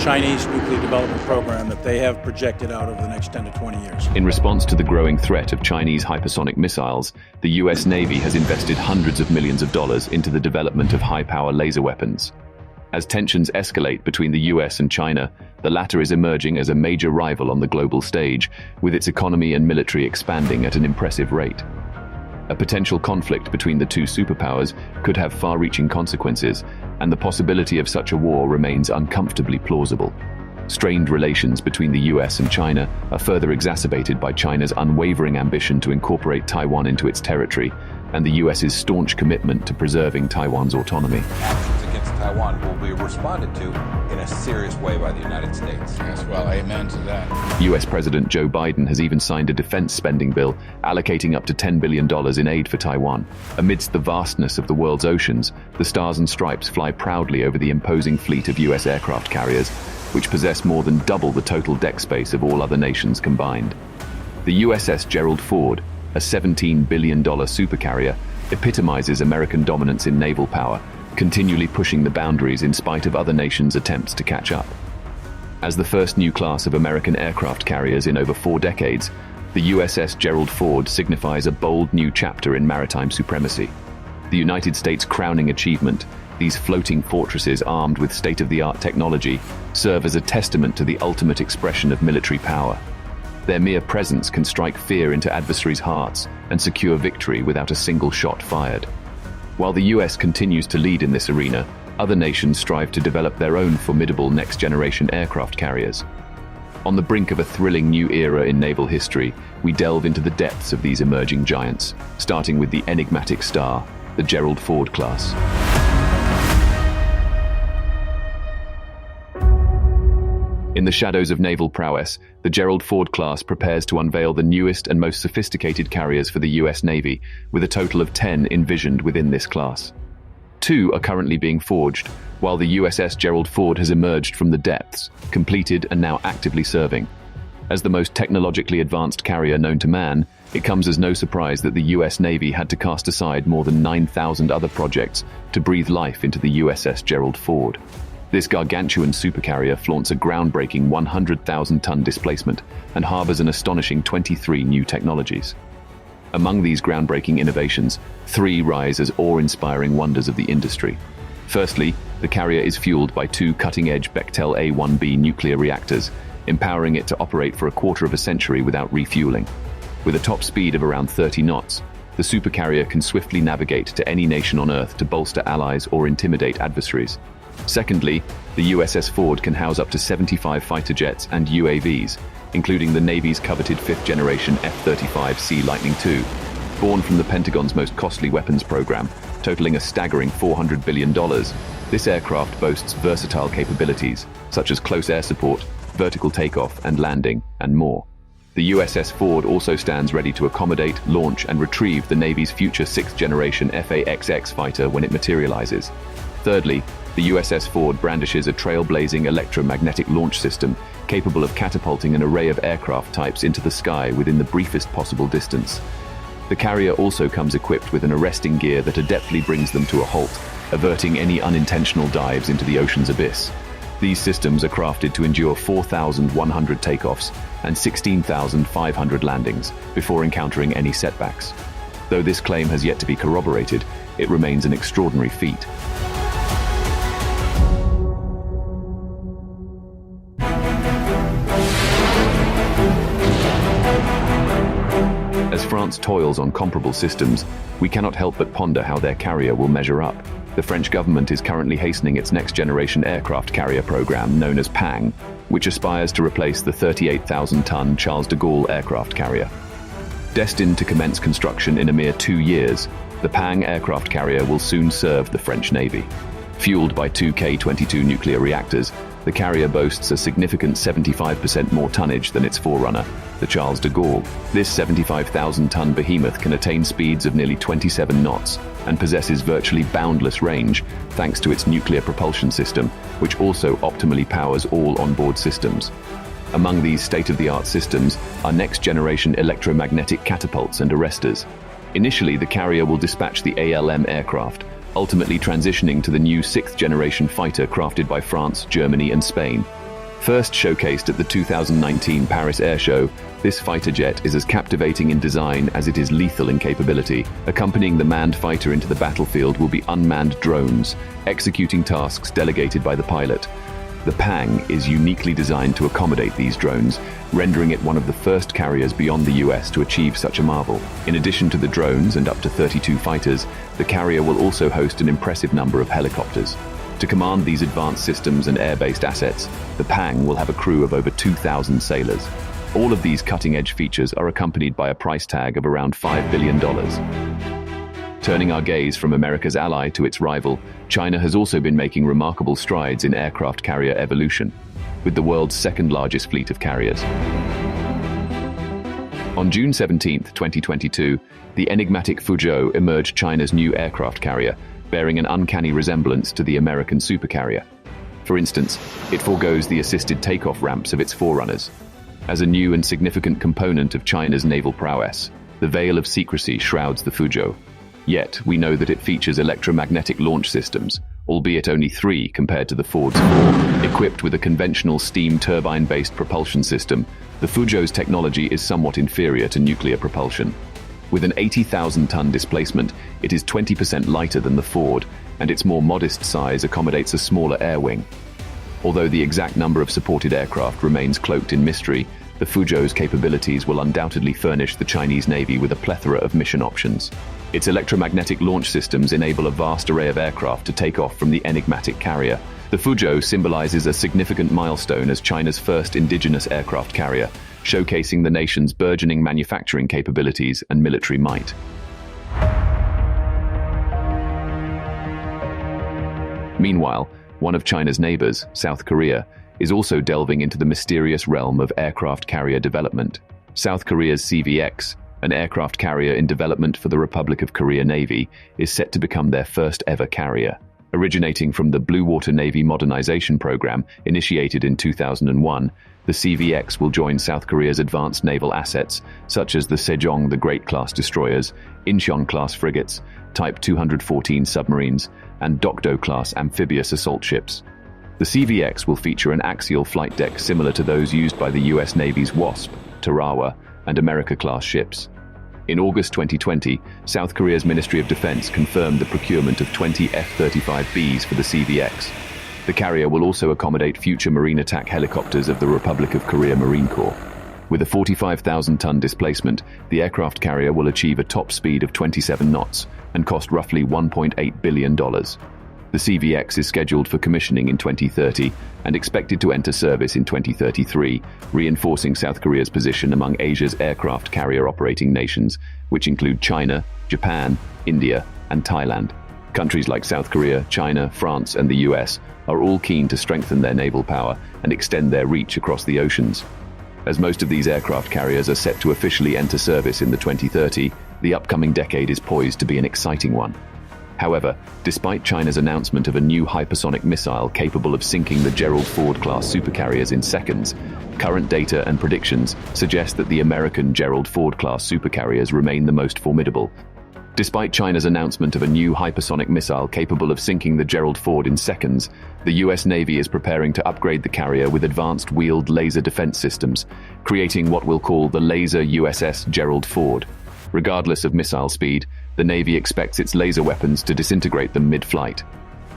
Chinese nuclear development program that they have projected out over the next 10 to 20 years. In response to the growing threat of Chinese hypersonic missiles, the US Navy has invested hundreds of millions of dollars into the development of high-power laser weapons. As tensions escalate between the US and China, the latter is emerging as a major rival on the global stage, with its economy and military expanding at an impressive rate. A potential conflict between the two superpowers could have far-reaching consequences, and the possibility of such a war remains uncomfortably plausible. Strained relations between the US and China are further exacerbated by China's unwavering ambition to incorporate Taiwan into its territory, and the US's staunch commitment to preserving Taiwan's autonomy. Actions against Taiwan will be responded to in a serious way by the United States. Yes, well, amen to that. US President Joe Biden has even signed a defense spending bill allocating up to $10 billion in aid for Taiwan. Amidst the vastness of the world's oceans, the Stars and Stripes fly proudly over the imposing fleet of US aircraft carriers, which possess more than double the total deck space of all other nations combined. The USS Gerald Ford, a $17 billion supercarrier, epitomizes American dominance in naval power, continually pushing the boundaries in spite of other nations' attempts to catch up. As the first new class of American aircraft carriers in over 4 decades, the USS Gerald Ford signifies a bold new chapter in maritime supremacy. The United States' crowning achievement, these floating fortresses armed with state-of-the-art technology, serve as a testament to the ultimate expression of military power. Their mere presence can strike fear into adversaries' hearts and secure victory without a single shot fired. While the US continues to lead in this arena, other nations strive to develop their own formidable next-generation aircraft carriers. On the brink of a thrilling new era in naval history, we delve into the depths of these emerging giants, starting with the enigmatic star, the Gerald Ford class. In the shadows of naval prowess, the Gerald Ford class prepares to unveil the newest and most sophisticated carriers for the US Navy, with a total of 10 envisioned within this class. 2 are currently being forged, while the USS Gerald Ford has emerged from the depths, completed and now actively serving. As the most technologically advanced carrier known to man, it comes as no surprise that the US Navy had to cast aside more than 9,000 other projects to breathe life into the USS Gerald Ford. This gargantuan supercarrier flaunts a groundbreaking 100,000-ton displacement and harbors an astonishing 23 new technologies. Among these groundbreaking innovations, 3 rise as awe-inspiring wonders of the industry. Firstly, the carrier is fueled by 2 cutting-edge Bechtel A-1B nuclear reactors, empowering it to operate for a quarter of a century without refueling. With a top speed of around 30 knots, the supercarrier can swiftly navigate to any nation on Earth to bolster allies or intimidate adversaries. Secondly, the USS Ford can house up to 75 fighter jets and UAVs, including the Navy's coveted 5th-generation F-35C Lightning II. Born from the Pentagon's most costly weapons program, totaling a staggering $400 billion, this aircraft boasts versatile capabilities, such as close air support, vertical takeoff and landing, and more. The USS Ford also stands ready to accommodate, launch, and retrieve the Navy's future 6th-generation F/A-XX fighter when it materializes. Thirdly, the USS Ford brandishes a trailblazing electromagnetic launch system capable of catapulting an array of aircraft types into the sky within the briefest possible distance. The carrier also comes equipped with an arresting gear that adeptly brings them to a halt, averting any unintentional dives into the ocean's abyss. These systems are crafted to endure 4,100 takeoffs and 16,500 landings before encountering any setbacks. Though this claim has yet to be corroborated, it remains an extraordinary feat. As France toils on comparable systems, we cannot help but ponder how their carrier will measure up. The French government is currently hastening its next-generation aircraft carrier program known as PANG, which aspires to replace the 38,000-ton Charles de Gaulle aircraft carrier. Destined to commence construction in a mere 2 years, the PANG aircraft carrier will soon serve the French Navy. Fueled by 2 K-22 nuclear reactors, the carrier boasts a significant 75% more tonnage than its forerunner, the Charles de Gaulle. This 75,000-ton behemoth can attain speeds of nearly 27 knots and possesses virtually boundless range thanks to its nuclear propulsion system, which also optimally powers all onboard systems. Among these state-of-the-art systems are next-generation electromagnetic catapults and arresters. Initially, the carrier will dispatch the ALM aircraft, ultimately transitioning to the new 6th-generation fighter crafted by France, Germany, and Spain. First showcased at the 2019 Paris Air Show, this fighter jet is as captivating in design as it is lethal in capability. Accompanying the manned fighter into the battlefield will be unmanned drones, executing tasks delegated by the pilot. The Pang is uniquely designed to accommodate these drones, rendering it one of the first carriers beyond the US to achieve such a marvel. In addition to the drones and up to 32 fighters, the carrier will also host an impressive number of helicopters. To command these advanced systems and air-based assets, the Pang will have a crew of over 2,000 sailors. All of these cutting-edge features are accompanied by a price tag of around $5 billion. Turning our gaze from America's ally to its rival, China has also been making remarkable strides in aircraft carrier evolution, with the world's second-largest fleet of carriers. On June 17, 2022, the enigmatic Fuzhou emerged China's new aircraft carrier, bearing an uncanny resemblance to the American supercarrier. For instance, it forgoes the assisted takeoff ramps of its forerunners. As a new and significant component of China's naval prowess, the veil of secrecy shrouds the Fuzhou. Yet, we know that it features electromagnetic launch systems, albeit only 3 compared to the Ford's 4. Equipped with a conventional steam turbine-based propulsion system, the Fuzhou's technology is somewhat inferior to nuclear propulsion. With an 80,000-ton displacement, it is 20% lighter than the Ford, and its more modest size accommodates a smaller air wing. Although the exact number of supported aircraft remains cloaked in mystery, the Fuzhou's capabilities will undoubtedly furnish the Chinese Navy with a plethora of mission options. Its electromagnetic launch systems enable a vast array of aircraft to take off from the enigmatic carrier. The Fuzhou symbolizes a significant milestone as China's first indigenous aircraft carrier, showcasing the nation's burgeoning manufacturing capabilities and military might. Meanwhile, one of China's neighbors, South Korea, is also delving into the mysterious realm of aircraft carrier development. South Korea's CVX, an aircraft carrier in development for the Republic of Korea Navy, is set to become their first ever carrier. Originating from the Blue Water Navy Modernization Program initiated in 2001, the CVX will join South Korea's advanced naval assets, such as the Sejong the Great-class destroyers, Incheon-class frigates, Type 214 submarines, and Dokdo-class amphibious assault ships. The CVX will feature an axial flight deck similar to those used by the US Navy's Wasp, Tarawa, and America-class ships. In August 2020, South Korea's Ministry of Defense confirmed the procurement of 20 F-35Bs for the CVX. The carrier will also accommodate future marine attack helicopters of the Republic of Korea Marine Corps. With a 45,000-ton displacement, the aircraft carrier will achieve a top speed of 27 knots and cost roughly $1.8 billion. The CVX is scheduled for commissioning in 2030 and expected to enter service in 2033, reinforcing South Korea's position among Asia's aircraft carrier operating nations, which include China, Japan, India, and Thailand. Countries like South Korea, China, France, and the US are all keen to strengthen their naval power and extend their reach across the oceans. As most of these aircraft carriers are set to officially enter service in the 2030, the upcoming decade is poised to be an exciting one. However, despite China's announcement of a new hypersonic missile capable of sinking the Gerald Ford-class supercarriers in seconds, current data and predictions suggest that the American Gerald Ford-class supercarriers remain the most formidable. Despite China's announcement of a new hypersonic missile capable of sinking the Gerald Ford in seconds, the US Navy is preparing to upgrade the carrier with advanced wheeled laser defense systems, creating what we'll call the Laser USS Gerald Ford. Regardless of missile speed, the Navy expects its laser weapons to disintegrate them mid-flight.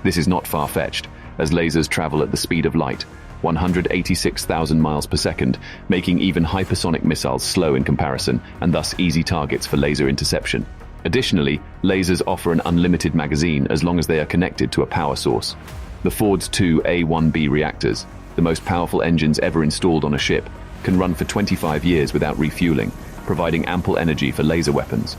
This is not far-fetched, as lasers travel at the speed of light, 186,000 miles per second, making even hypersonic missiles slow in comparison and thus easy targets for laser interception. Additionally, lasers offer an unlimited magazine as long as they are connected to a power source. The Ford's 2 A-1B reactors, the most powerful engines ever installed on a ship, can run for 25 years without refueling, providing ample energy for laser weapons.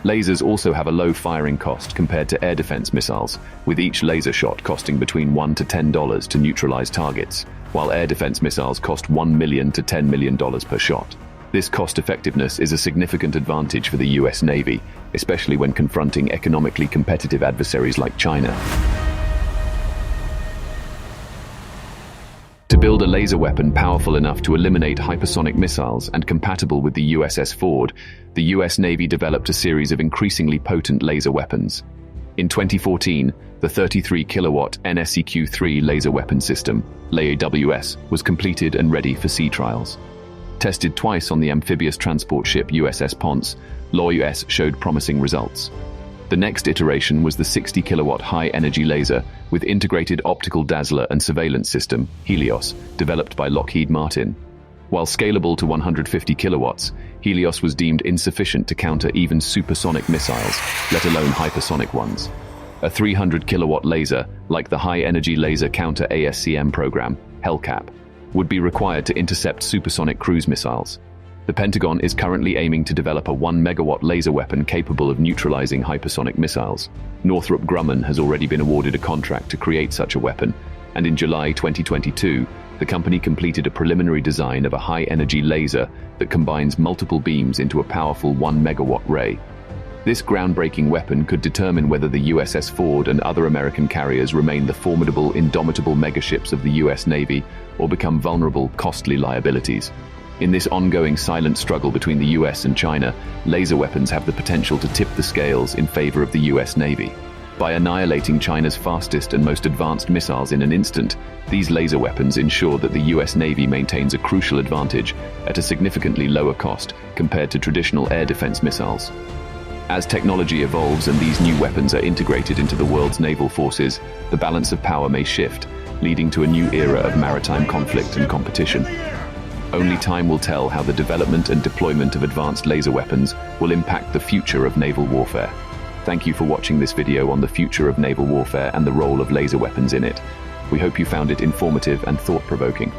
Lasers also have a low firing cost compared to air defense missiles, with each laser shot costing between $1 to $10 to neutralize targets, while air defense missiles cost $1 million to $10 million per shot. This cost-effectiveness is a significant advantage for the US Navy, especially when confronting economically competitive adversaries like China. To build a laser weapon powerful enough to eliminate hypersonic missiles and compatible with the USS Ford, the US Navy developed a series of increasingly potent laser weapons. In 2014, the 33-kilowatt NSEQ-3 laser weapon system, LAWS, was completed and ready for sea trials. Tested twice on the amphibious transport ship USS Ponce, LAWS showed promising results. The next iteration was the 60-kilowatt high-energy laser with integrated optical dazzler and surveillance system, Helios, developed by Lockheed Martin. While scalable to 150 kilowatts, Helios was deemed insufficient to counter even supersonic missiles, let alone hypersonic ones. A 300-kilowatt laser, like the high-energy laser counter ASCM program, HELCAP, would be required to intercept supersonic cruise missiles. The Pentagon is currently aiming to develop a 1-megawatt laser weapon capable of neutralizing hypersonic missiles. Northrop Grumman has already been awarded a contract to create such a weapon, and in July 2022, the company completed a preliminary design of a high-energy laser that combines multiple beams into a powerful 1-megawatt ray. This groundbreaking weapon could determine whether the USS Ford and other American carriers remain the formidable, indomitable megaships of the US Navy or become vulnerable, costly liabilities. In this ongoing silent struggle between the US and China, laser weapons have the potential to tip the scales in favor of the US Navy. By annihilating China's fastest and most advanced missiles in an instant, these laser weapons ensure that the US Navy maintains a crucial advantage at a significantly lower cost compared to traditional air defense missiles. As technology evolves and these new weapons are integrated into the world's naval forces, the balance of power may shift, leading to a new era of maritime conflict and competition. Only time will tell how the development and deployment of advanced laser weapons will impact the future of naval warfare. Thank you for watching this video on the future of naval warfare and the role of laser weapons in it. We hope you found it informative and thought-provoking.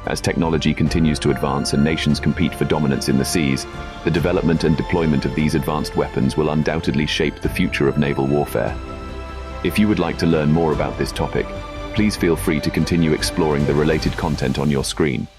As technology continues to advance and nations compete for dominance in the seas, the development and deployment of these advanced weapons will undoubtedly shape the future of naval warfare. If you would like to learn more about this topic, please feel free to continue exploring the related content on your screen.